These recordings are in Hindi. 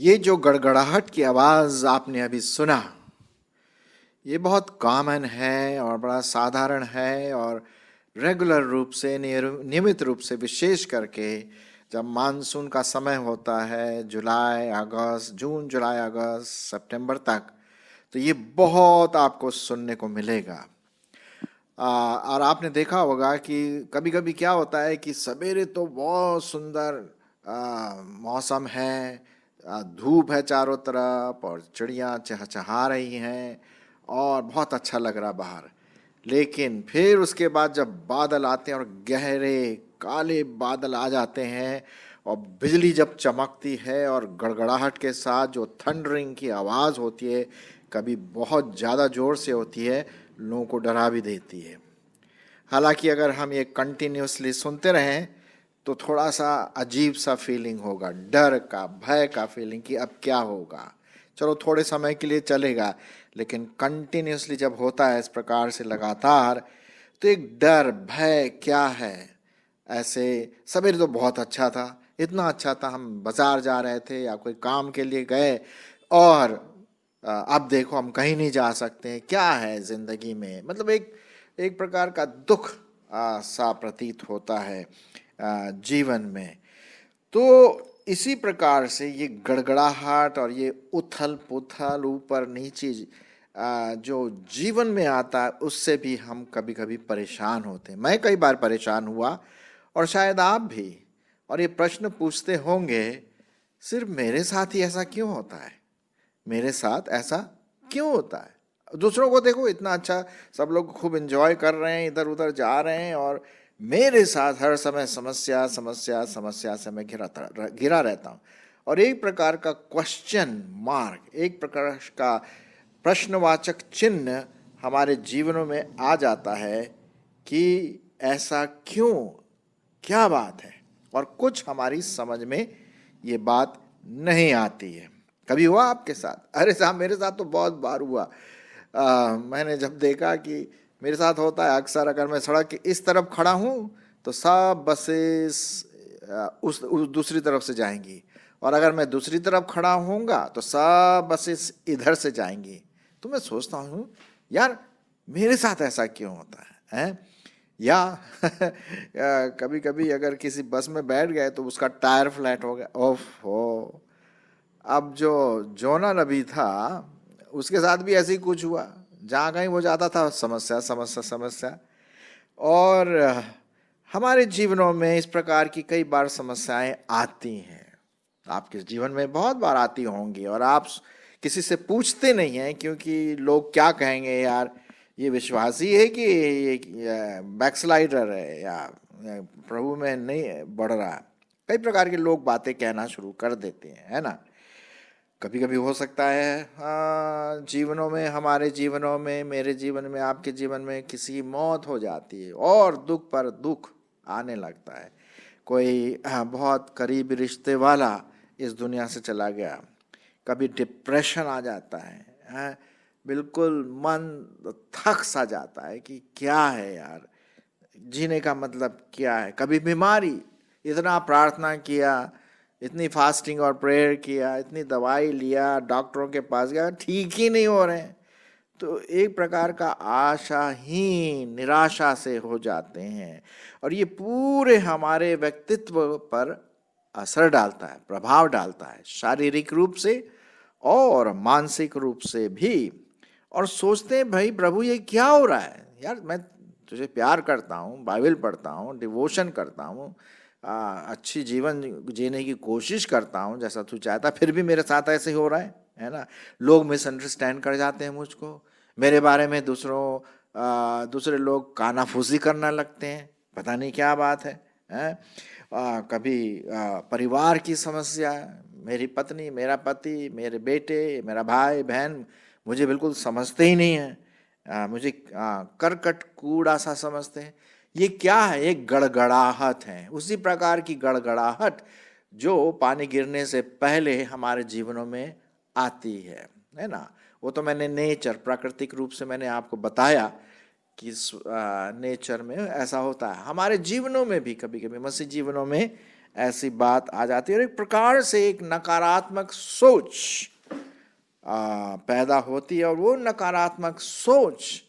ये जो गड़गड़ाहट की आवाज़ आपने अभी सुना, ये बहुत कॉमन है और बड़ा साधारण है और रेगुलर रूप से नियमित रूप से विशेष करके जब मानसून का समय होता है जुलाई अगस्त जून जुलाई अगस्त सितंबर तक, तो ये बहुत आपको सुनने को मिलेगा। और आपने देखा होगा कि कभी कभी क्या होता है कि सवेरे तो बहुत सुंदर मौसम है, धूप है चारों तरफ और चिड़ियाँ चहचहा रही हैं और बहुत अच्छा लग रहा बाहर। लेकिन फिर उसके बाद जब बादल आते हैं और गहरे काले बादल आ जाते हैं और बिजली जब चमकती है और गड़गड़ाहट के साथ जो थंडरिंग की आवाज़ होती है, कभी बहुत ज़्यादा ज़ोर से होती है, लोगों को डरा भी देती है। हालांकि अगर हम ये कंटिन्यूसली सुनते रहें तो थोड़ा सा अजीब सा फीलिंग होगा, डर का, भय का फीलिंग कि अब क्या होगा। चलो थोड़े समय के लिए चलेगा, लेकिन कंटिन्यूसली जब होता है इस प्रकार से लगातार, तो एक डर, भय क्या है। ऐसे सवेरे तो बहुत अच्छा था, इतना अच्छा था, हम बाजार जा रहे थे या कोई काम के लिए गए और अब देखो हम कहीं नहीं जा सकते हैं, क्या है जिंदगी में। मतलब एक एक प्रकार का दुख सा प्रतीत होता है जीवन में। तो इसी प्रकार से ये गड़गड़ाहट और ये उथल पुथल ऊपर नीचे जो जीवन में आता है, उससे भी हम कभी कभी परेशान होते हैं। मैं कई बार परेशान हुआ और शायद आप भी। और ये प्रश्न पूछते होंगे, सिर्फ मेरे साथ ही ऐसा क्यों होता है, मेरे साथ ऐसा क्यों होता है। दूसरों को देखो, इतना अच्छा, सब लोग खूब एंजॉय कर रहे हैं, इधर उधर जा रहे हैं, और मेरे साथ हर समय समस्या समस्या समस्या से मैं घिरा रहता हूँ। और एक प्रकार का क्वेश्चन मार्क, एक प्रकार का प्रश्नवाचक चिन्ह हमारे जीवनों में आ जाता है कि ऐसा क्यों, क्या बात है। और कुछ हमारी समझ में ये बात नहीं आती है। कभी हुआ आपके साथ? अरे साहब, मेरे साथ तो बहुत बार हुआ। मैंने जब देखा कि मेरे साथ होता है अक्सर, अगर मैं सड़क के इस तरफ खड़ा हूँ तो सब बसेस उस दूसरी तरफ से जाएंगी, और अगर मैं दूसरी तरफ खड़ा होऊंगा तो सब बसेस इधर से जाएंगी। तो मैं सोचता हूँ, यार मेरे साथ ऐसा क्यों होता है? या कभी कभी अगर किसी बस में बैठ गए तो उसका टायर फ्लैट हो गया, ओफ हो। अब जो जोनल अभी था, उसके साथ भी ऐसे ही कुछ हुआ। जहाँ कहीं वो जाता था, समस्या समस्या समस्या। और हमारे जीवनों में इस प्रकार की कई बार समस्याएं आती हैं। आपके जीवन में बहुत बार आती होंगी और आप किसी से पूछते नहीं हैं, क्योंकि लोग क्या कहेंगे, यार ये विश्वासी है कि ये बैकस्लाइडर है या प्रभु में नहीं बढ़ रहा। कई प्रकार के लोग बातें कहना शुरू कर देते हैं, है ना। कभी कभी हो सकता है जीवनों में, हमारे जीवनों में, मेरे जीवन में, आपके जीवन में किसी की मौत हो जाती है और दुख पर दुख आने लगता है। कोई बहुत करीबी रिश्ते वाला इस दुनिया से चला गया। कभी डिप्रेशन आ जाता है, बिल्कुल मन थक सा जाता है कि क्या है यार, जीने का मतलब क्या है। कभी बीमारी, इतना प्रार्थना किया, इतनी फास्टिंग और प्रेयर किया, इतनी दवाई लिया, डॉक्टरों के पास गया, ठीक ही नहीं हो रहे हैं। तो एक प्रकार का आशाहीन, निराशा से हो जाते हैं और ये पूरे हमारे व्यक्तित्व पर असर डालता है, प्रभाव डालता है, शारीरिक रूप से और मानसिक रूप से भी। और सोचते हैं, भाई प्रभु ये क्या हो रहा है यार, मैं तुझे प्यार करता हूँ, बाइबल पढ़ता हूँ, डिवोशन करता हूँ, अच्छी जीवन जीने की कोशिश करता हूँ जैसा तू चाहता, फिर भी मेरे साथ ऐसे ही हो रहा है ना। लोग मिसअंडरस्टैंड कर जाते हैं मुझको, मेरे बारे में दूसरे लोग कानाफूसी करने लगते हैं, पता नहीं क्या बात है। कभी परिवार की समस्या, मेरी पत्नी, मेरा पति, मेरे बेटे, मेरा भाई बहन मुझे बिल्कुल समझते ही नहीं है, मुझे करकट कूड़ा सा समझते हैं। ये क्या है? एक गड़गड़ाहट है, उसी प्रकार की गड़गड़ाहट जो पानी गिरने से पहले हमारे जीवनों में आती है ना। वो तो मैंने नेचर, प्राकृतिक रूप से मैंने आपको बताया कि नेचर में ऐसा होता है। हमारे जीवनों में भी कभी कभी, मसीह जीवनों में ऐसी बात आ जाती है और एक प्रकार से एक नकारात्मक सोच पैदा होती है और वो नकारात्मक सोच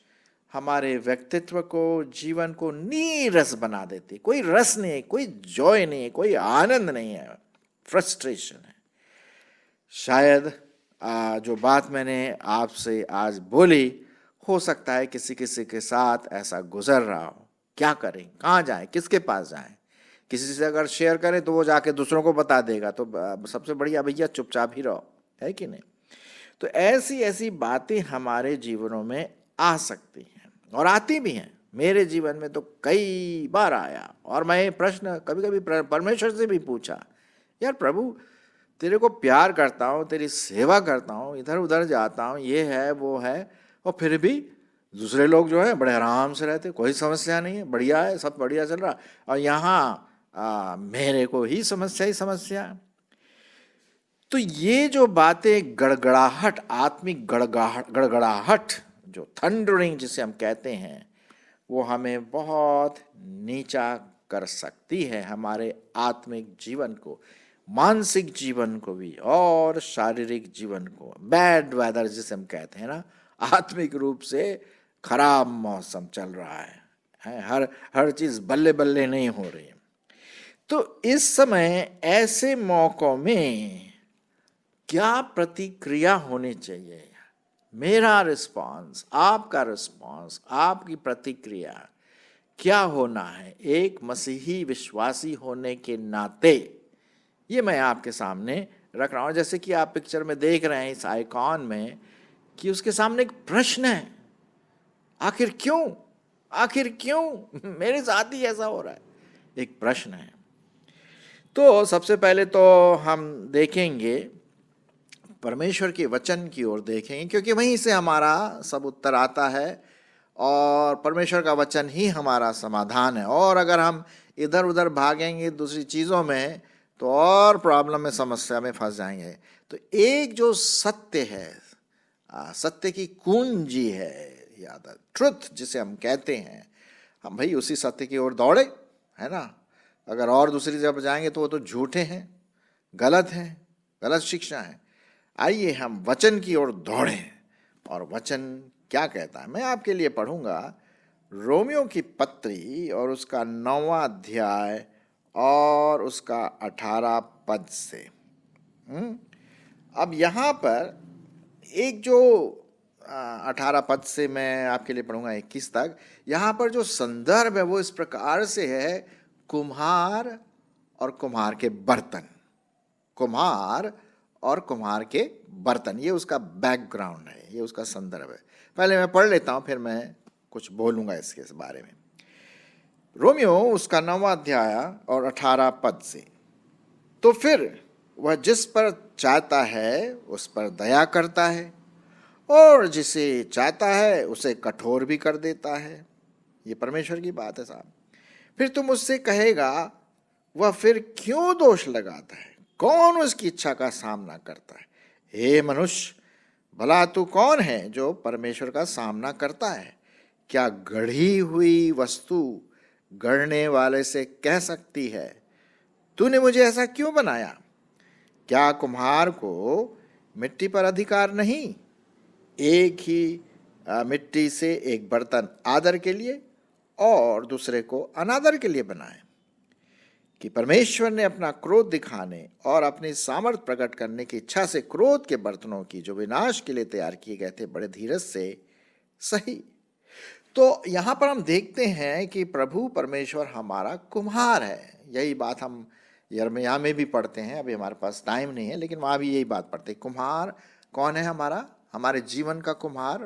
हमारे व्यक्तित्व को, जीवन को नीरस बना देती। कोई रस नहीं है, कोई जॉय नहीं है, कोई आनंद नहीं है, फ्रस्ट्रेशन है। शायद जो बात मैंने आपसे आज बोली, हो सकता है किसी किसी के साथ ऐसा गुजर रहा हो। क्या करें, कहाँ जाएं, किसके पास जाएं? किसी से अगर शेयर करें तो वो जाके दूसरों को बता देगा, तो सबसे बढ़िया भैया चुपचाप ही रहो, है कि नहीं? तो ऐसी ऐसी बातें हमारे जीवनों में आ सकती हैं और आती भी हैं। मेरे जीवन में तो कई बार आया और मैं प्रश्न कभी कभी परमेश्वर से भी पूछा, यार प्रभु, तेरे को प्यार करता हूँ, तेरी सेवा करता हूँ, इधर उधर जाता हूँ, ये है वो है, और फिर भी दूसरे लोग जो है बड़े आराम से रहते, कोई समस्या नहीं है, बढ़िया है, सब बढ़िया चल रहा, और यहाँ मेरे को ही समस्या ही समस्या। तो ये जो बातें गड़गड़ाहट, आत्मिक गड़गड़ाहट, जो थंडरिंग जिसे हम कहते हैं, वो हमें बहुत नीचा कर सकती है, हमारे आत्मिक जीवन को, मानसिक जीवन को भी और शारीरिक जीवन को। बैड वेदर जिसे हम कहते हैं ना, आत्मिक रूप से खराब मौसम चल रहा है, हर चीज बल्ले बल्ले नहीं हो रही। तो इस समय ऐसे मौकों में क्या प्रतिक्रिया होनी चाहिए? मेरा रिस्पांस, आपका रिस्पांस, आपकी प्रतिक्रिया क्या होना है एक मसीही विश्वासी होने के नाते? ये मैं आपके सामने रख रहा हूं। जैसे कि आप पिक्चर में देख रहे हैं इस आइकॉन में कि उसके सामने एक प्रश्न है, आखिर क्यों, आखिर क्यों मेरे साथ ही ऐसा हो रहा है, एक प्रश्न है। तो सबसे पहले तो हम देखेंगे, परमेश्वर के वचन की ओर देखेंगे, क्योंकि वहीं से हमारा सब उत्तर आता है और परमेश्वर का वचन ही हमारा समाधान है। और अगर हम इधर उधर भागेंगे दूसरी चीज़ों में तो और प्रॉब्लम में, समस्या में फंस जाएंगे। तो एक जो सत्य है, सत्य की कुंजी है, याद, ट्रुथ जिसे हम कहते हैं, हम भाई उसी सत्य की ओर दौड़े, है ना। अगर और दूसरी जगह जाएंगे तो वो तो झूठे हैं, गलत हैं, गलत शिक्षा है। आइए हम वचन की ओर दौड़ें। और वचन क्या कहता है, मैं आपके लिए पढ़ूंगा रोमियो की पत्री और उसका 9वां अध्याय और उसका 18 पद से। अब यहाँ पर एक जो 18 पद से मैं आपके लिए पढ़ूंगा 21 तक, यहाँ पर जो संदर्भ है वो इस प्रकार से है, कुम्हार और कुम्हार के बर्तन, कुम्हार और कुम्हार के बर्तन, ये उसका बैकग्राउंड है, ये उसका संदर्भ है। पहले मैं पढ़ लेता हूँ, फिर मैं कुछ बोलूँगा इसके बारे में। रोमियो उसका 9वां अध्याय और 18 पद से, तो फिर वह जिस पर चाहता है उस पर दया करता है और जिसे चाहता है उसे कठोर भी कर देता है। ये परमेश्वर की बात है साहब। फिर तुम उससे कहेगा, वह फिर क्यों दोष लगाता है, कौन उसकी इच्छा का सामना करता है? हे मनुष्य, भला तू कौन है जो परमेश्वर का सामना करता है? क्या गढ़ी हुई वस्तु गढ़ने वाले से कह सकती है, तूने मुझे ऐसा क्यों बनाया? क्या कुम्हार को मिट्टी पर अधिकार नहीं? एक ही मिट्टी से एक बर्तन आदर के लिए और दूसरे को अनादर के लिए बनाए। कि परमेश्वर ने अपना क्रोध दिखाने और अपनी सामर्थ प्रकट करने की इच्छा से क्रोध के बर्तनों की जो विनाश के लिए तैयार किए गए थे बड़े धीरज से सही। तो यहाँ पर हम देखते हैं कि प्रभु परमेश्वर हमारा कुम्हार है। यही बात हम यिर्मयाह में भी पढ़ते हैं, अभी हमारे पास टाइम नहीं है, लेकिन वहाँ भी यही बात पढ़ते हैं। कुम्हार कौन है हमारा? हमारे जीवन का कुम्हार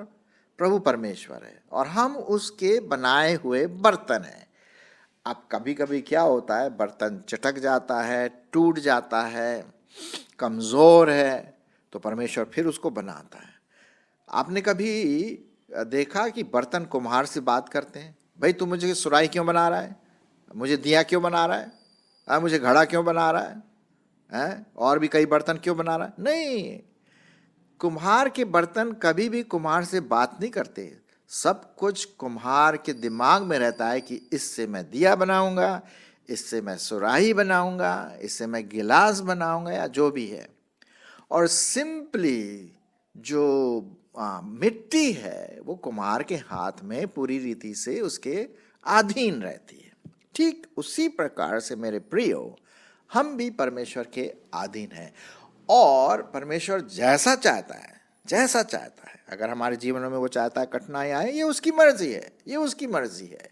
प्रभु परमेश्वर है और हम उसके बनाए हुए बर्तन हैं। अब कभी कभी क्या होता है, बर्तन चटक जाता है, टूट जाता है, कमज़ोर है, तो परमेश्वर फिर उसको बनाता है। आपने कभी देखा कि बर्तन कुम्हार से बात करते हैं, भाई तू मुझे सुराही क्यों बना रहा है, मुझे दिया क्यों बना रहा है, मुझे घड़ा क्यों बना रहा है, और भी कई बर्तन क्यों बना रहा है? नहीं, कुम्हार के बर्तन कभी भी कुम्हार से बात नहीं करते। सब कुछ कुम्हार के दिमाग में रहता है कि इससे मैं दिया बनाऊंगा, इससे मैं सुराही बनाऊंगा, इससे मैं गिलास बनाऊंगा या जो भी है। और सिंपली जो मिट्टी है वो कुम्हार के हाथ में पूरी रीति से उसके अधीन रहती है। ठीक उसी प्रकार से मेरे प्रियो, हम भी परमेश्वर के अधीन हैं और परमेश्वर जैसा चाहता है, जैसा चाहता है, अगर हमारे जीवन में वो चाहता है कठिनाई आए, ये उसकी मर्जी है, ये उसकी मर्जी है,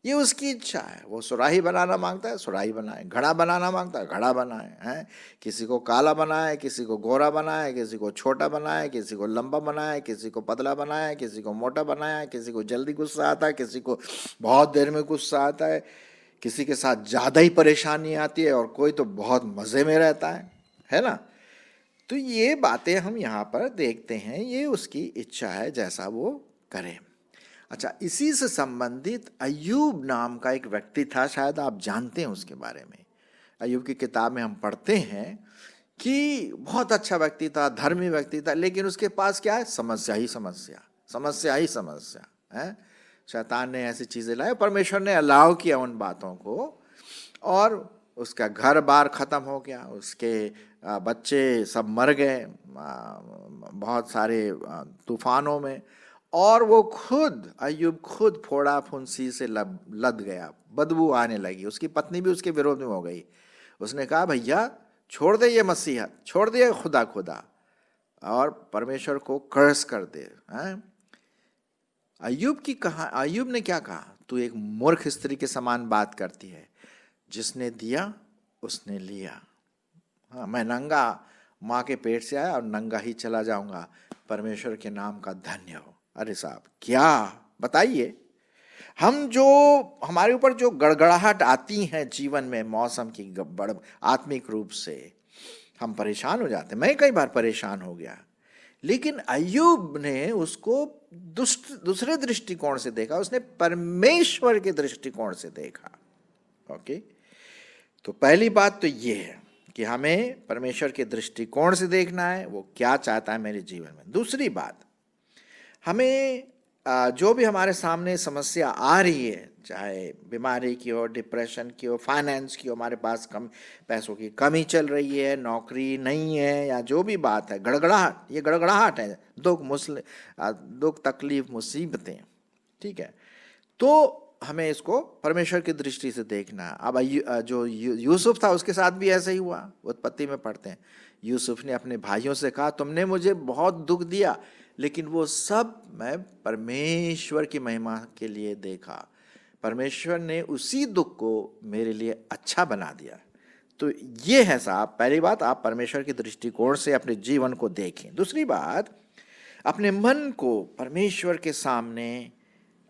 ये उसकी इच्छा है। वो सुराही बनाना मांगता है, सुराही बनाए, घड़ा बनाना मांगता है, घड़ा बनाए हैं। किसी को काला बनाए, किसी को गोरा बनाए, किसी को छोटा बनाए, किसी को लंबा बनाए, किसी को पतला बनाए, किसी को मोटा बनाया, किसी को जल्दी गुस्सा आता है, किसी को बहुत देर में गुस्सा आता है, किसी के साथ ज़्यादा ही परेशानी आती है और कोई तो बहुत मज़े में रहता है ना। तो ये बातें हम यहाँ पर देखते हैं, ये उसकी इच्छा है जैसा वो करे। अच्छा, इसी से संबंधित अय्यूब नाम का एक व्यक्ति था, शायद आप जानते हैं उसके बारे में। अय्यूब की किताब में हम पढ़ते हैं कि बहुत अच्छा व्यक्ति था, धर्मी व्यक्ति था, लेकिन उसके पास क्या है, समस्या ही समस्या, समस्या ही समस्या है। शैतान ने ऐसी चीज़ें लाई, परमेश्वर ने अलाउ किया उन बातों को, और उसका घर बार ख़त्म हो गया, उसके बच्चे सब मर गए बहुत सारे तूफानों में, और वो खुद, अय्यूब खुद फोड़ा फुंसी से लद गया, बदबू आने लगी। उसकी पत्नी भी उसके विरोध में हो गई। उसने कहा भैया छोड़ दे ये मसीहत, छोड़ दे खुदा खुदा, और परमेश्वर को कर्स कर दे। अय्यूब ने क्या कहा, तू एक मूर्ख स्त्री के समान बात करती है, जिसने दिया उसने लिया। हाँ, मैं नंगा माँ के पेट से आया और नंगा ही चला जाऊंगा, परमेश्वर के नाम का धन्य हो। अरे साहब, क्या बताइए, हम जो हमारे ऊपर जो गड़गड़ाहट आती है जीवन में, मौसम की बड़ आत्मिक रूप से हम परेशान हो जाते हैं। मैं कई बार परेशान हो गया, लेकिन अय्यूब ने उसको दूसरे दृष्टिकोण से देखा, उसने परमेश्वर के दृष्टिकोण से देखा। ओके, तो पहली बात तो ये है कि हमें परमेश्वर के दृष्टिकोण से देखना है, वो क्या चाहता है मेरे जीवन में। दूसरी बात, हमें जो भी हमारे सामने समस्या आ रही है, चाहे बीमारी की हो, डिप्रेशन की हो, फाइनेंस की हो, हमारे पास कम पैसों की कमी चल रही है, नौकरी नहीं है, या जो भी बात है, गड़गड़ाहट, ये गड़गड़ाहट है, दुख तकलीफ मुसीबतें, ठीक है, तो हमें इसको परमेश्वर की दृष्टि से देखना है। अब जो यूसुफ था उसके साथ भी ऐसा ही हुआ। उत्पत्ति में पढ़ते हैं, यूसुफ ने अपने भाइयों से कहा तुमने मुझे बहुत दुख दिया, लेकिन वो सब मैं परमेश्वर की महिमा के लिए देखा, परमेश्वर ने उसी दुख को मेरे लिए अच्छा बना दिया। तो ये है साहब, पहली बात, आप परमेश्वर की दृष्टिकोण से अपने जीवन को देखें। दूसरी बात, अपने मन को परमेश्वर के सामने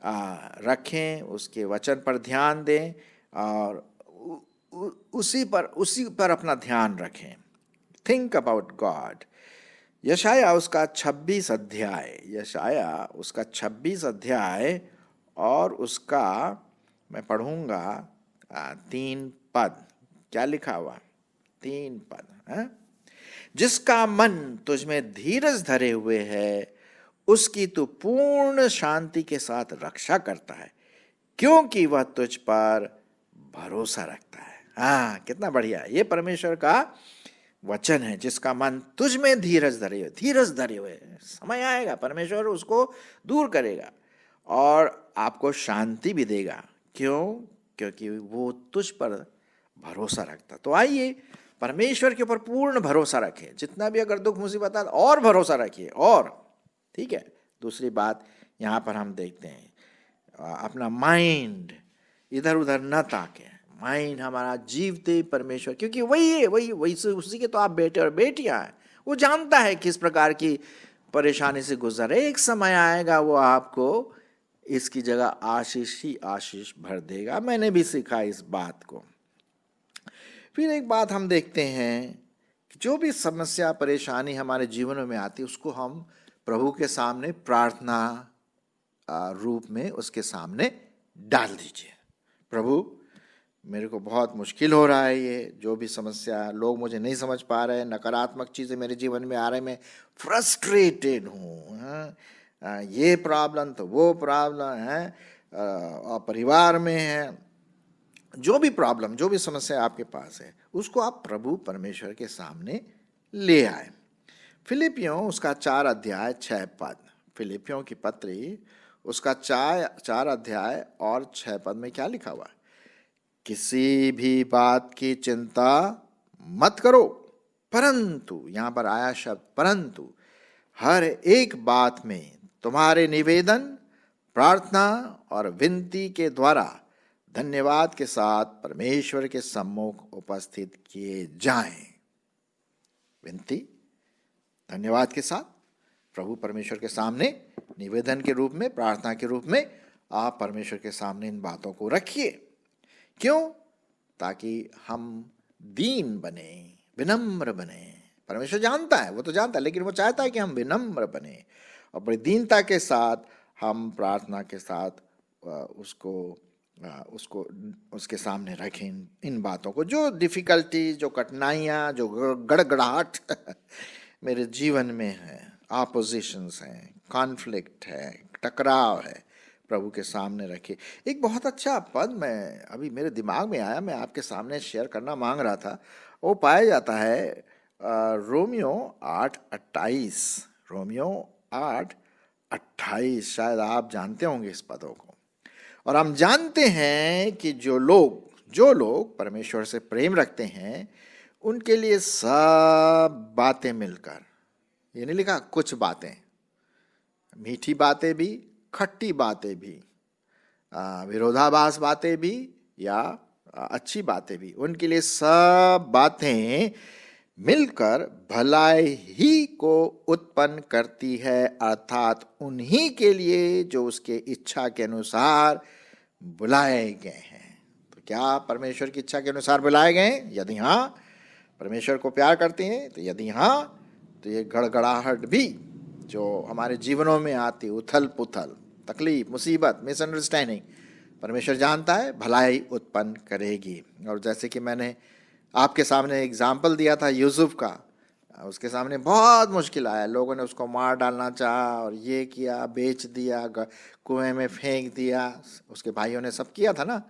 रखें, उसके वचन पर ध्यान दें और उसी पर अपना ध्यान रखें। Think about God. यशाया उसका 26 अध्याय, यशाया उसका 26 अध्याय और उसका मैं पढ़ूंगा 3 पद। क्या लिखा हुआ, 3 पद है? जिसका मन तुझ में धीरज धरे हुए है, उसकी तू पूर्ण शांति के साथ रक्षा करता है, क्योंकि वह तुझ पर भरोसा रखता है। हाँ, कितना बढ़िया, ये परमेश्वर का वचन है। जिसका मन तुझ में धीरज धरे हुए, समय आएगा परमेश्वर उसको दूर करेगा और आपको शांति भी देगा। क्यों? क्योंकि वो तुझ पर भरोसा रखता। तो आइए परमेश्वर के ऊपर पूर्ण भरोसा रखें, जितना भी अगर दुख मुसीबत आए और भरोसा रखिए, और ठीक है। दूसरी बात यहाँ पर हम देखते हैं, अपना माइंड इधर उधर न ताके, माइंड हमारा जीवते परमेश्वर, क्योंकि वही है, वही उसी के तो आप बेटे और बेटियां हैं। वो जानता है किस प्रकार की परेशानी से गुजरे, एक समय आएगा वो आपको इसकी जगह आशीष ही आशीष भर देगा। मैंने भी सीखा इस बात को। फिर एक बात हम देखते हैं कि जो भी समस्या परेशानी हमारे जीवन में आती है, उसको हम प्रभु के सामने प्रार्थना रूप में उसके सामने डाल दीजिए। प्रभु, मेरे को बहुत मुश्किल हो रहा है, ये जो भी समस्या, लोग मुझे नहीं समझ पा रहे हैं, नकारात्मक चीज़ें मेरे जीवन में आ रहे हैं, मैं फ्रस्ट्रेटेड हूँ, ये प्रॉब्लम तो वो प्रॉब्लम है, और परिवार में है, जो भी प्रॉब्लम, जो भी समस्या आपके पास है, उसको आप प्रभु परमेश्वर के सामने ले आए। फिलिपियों उसका 4 अध्याय 6 पद, फिलिपियों की पत्री उसका 4 अध्याय और 6 पद में क्या लिखा हुआ है? किसी भी बात की चिंता मत करो, परंतु, यहां पर आया शब्द परंतु, हर एक बात में तुम्हारे निवेदन, प्रार्थना और विनती के द्वारा धन्यवाद के साथ परमेश्वर के सम्मुख उपस्थित किए जाएं। विनती, धन्यवाद के साथ प्रभु परमेश्वर के सामने निवेदन के रूप में, प्रार्थना के रूप में आप परमेश्वर के सामने इन बातों को रखिए। क्यों? ताकि हम दीन बने, विनम्र बने। परमेश्वर जानता है, वो तो जानता है, लेकिन वो चाहता है कि हम विनम्र बने और बड़ी दीनता के साथ हम प्रार्थना के साथ उसको उसके सामने रखें इन बातों को, जो डिफिकल्टी, जो कठिनाइयाँ, जो गड़गड़ाहट मेरे जीवन में है, ऑपोजिशंस हैं, कॉन्फ्लिक्ट है, टकराव है, प्रभु के सामने रखे। एक बहुत अच्छा पद मैं अभी मेरे दिमाग में आया, मैं आपके सामने शेयर करना मांग रहा था। वो पाया जाता है रोमियो 8:28, रोमियो 8:28, शायद आप जानते होंगे इस पदों को। और हम जानते हैं कि जो लोग परमेश्वर से प्रेम रखते हैं, उनके लिए सब बातें मिलकर, ये नहीं लिखा कुछ बातें, मीठी बातें भी, खट्टी बातें भी, विरोधाभास बातें भी या अच्छी बातें भी, उनके लिए सब बातें मिलकर भलाई ही को उत्पन्न करती है, अर्थात उन्हीं के लिए जो उसके इच्छा के अनुसार बुलाए गए हैं। तो क्या परमेश्वर की इच्छा के अनुसार बुलाए गए हैं? यदि हाँ, परमेश्वर को प्यार करते हैं, तो यदि हाँ, तो ये गड़गड़ाहट भी जो हमारे जीवनों में आती, उथल पुथल, तकलीफ, मुसीबत, मिसअंडरस्टैंडिंग, परमेश्वर जानता है भलाई उत्पन्न करेगी। और जैसे कि मैंने आपके सामने एग्जाम्पल दिया था यूसुफ का, उसके सामने बहुत मुश्किल आया, लोगों ने उसको मार डालना चाहा और ये किया, बेच दिया, कुएं में फेंक दिया, उसके भाइयों ने सब किया था ना।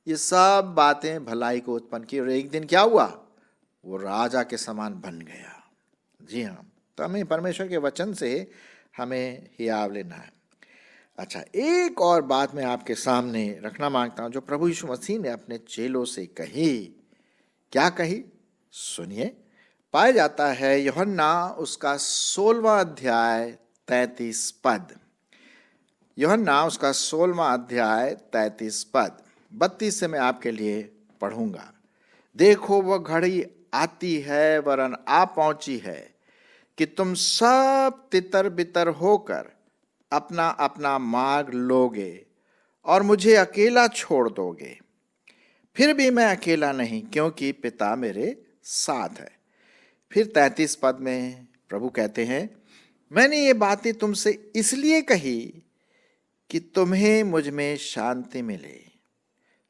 ये सब बातें भलाई को उत्पन्न की और एक दिन क्या हुआ? वो राजा के समान बन गया। जी हाँ, तो हमें परमेश्वर के वचन से हमें हियाव लेना है। अच्छा, एक और बात मैं आपके सामने रखना मांगता हूँ जो प्रभु यीशु मसीह ने अपने चेलों से कही। क्या कही? सुनिए। पाया जाता है यूहन्ना उसका 16वां अध्याय 33 पद, यूहन्ना उसका 16वां अध्याय 33 पद, 32 से मैं आपके लिए पढ़ूंगा। देखो, वह घड़ी आती है, वरन आ पहुंची है, कि तुम सब तितर बितर होकर अपना अपना मार्ग लोगे और मुझे अकेला छोड़ दोगे। फिर भी मैं अकेला नहीं, क्योंकि पिता मेरे साथ है। फिर 33 पद में प्रभु कहते हैं, मैंने ये बातें तुमसे इसलिए कही कि तुम्हें मुझ में शांति मिले।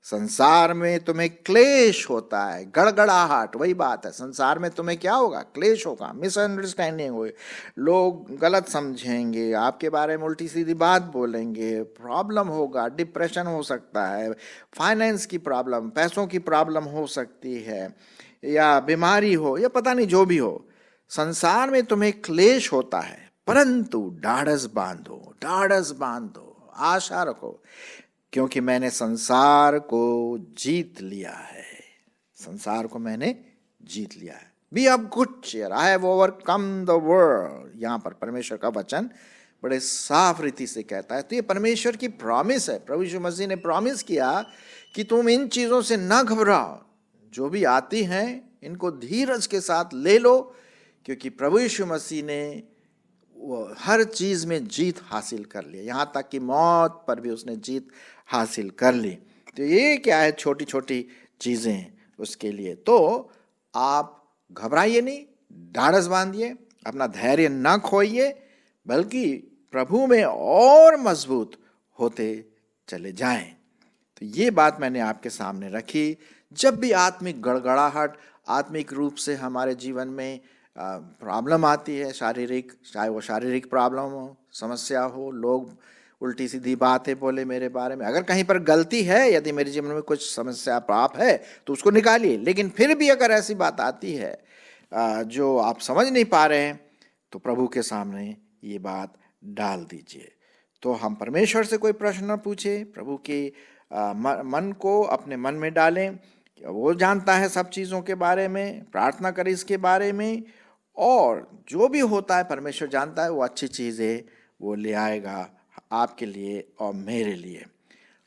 संसार में तुम्हें क्लेश होता है, गड़गड़ाहट, वही बात है। संसार में तुम्हें क्या होगा? क्लेश होगा, मिसअंडरस्टैंडिंग होगी, लोग गलत समझेंगे, आपके बारे में उल्टी सीधी बात बोलेंगे, प्रॉब्लम होगा, डिप्रेशन हो सकता है, फाइनेंस की प्रॉब्लम, पैसों की प्रॉब्लम हो सकती है, या बीमारी हो, या पता नहीं जो भी हो। संसार में तुम्हें क्लेश होता है, परंतु ढाढ़स बांधो, ढाढ़स बांधो, आशा रखो, क्योंकि मैंने संसार को जीत लिया है। संसार को मैंने जीत लिया है। Be of good cheer, I have overcome the world. यहाँ पर परमेश्वर का वचन बड़े साफ रीति से कहता है। तो ये परमेश्वर की प्रॉमिस है। प्रभु यीशु मसीह ने प्रॉमिस किया कि तुम इन चीज़ों से न घबराओ, जो भी आती हैं इनको धीरज के साथ ले लो, क्योंकि प्रभु यीशु मसीह ने वो हर चीज़ में जीत हासिल कर लिया, यहाँ तक कि मौत पर भी उसने जीत हासिल कर ली। तो ये क्या है? छोटी छोटी चीज़ें उसके लिए। तो आप घबराइए नहीं, ढाढ़स बांधिए, अपना धैर्य न खोइए, बल्कि प्रभु में और मजबूत होते चले जाएं। तो ये बात मैंने आपके सामने रखी। जब भी आत्मिक गड़गड़ाहट, आत्मिक रूप से हमारे जीवन में प्रॉब्लम आती है, शारीरिक, चाहे वो शारीरिक प्रॉब्लम हो, समस्या हो, लोग उल्टी सीधी बातें बोले मेरे बारे में। अगर कहीं पर गलती है, यदि मेरे जीवन में कुछ समस्या पाप है तो उसको निकालिए, लेकिन फिर भी अगर ऐसी बात आती है जो आप समझ नहीं पा रहे हैं, तो प्रभु के सामने ये बात डाल दीजिए। तो हम परमेश्वर से कोई प्रश्न न पूछे, प्रभु के मन को अपने मन में डालें। वो जानता है सब चीज़ों के बारे में, प्रार्थना करें इसके बारे में, और जो भी होता है परमेश्वर जानता है, वो अच्छी चीज़ें वो ले आएगा आपके लिए और मेरे लिए।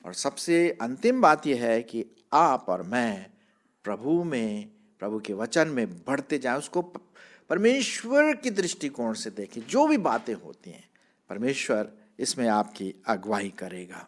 और सबसे अंतिम बात यह है कि आप और मैं प्रभु में, प्रभु के वचन में बढ़ते जाएं, उसको परमेश्वर की दृष्टिकोण से देखें। जो भी बातें होती हैं परमेश्वर इसमें आपकी अगुवाई करेगा।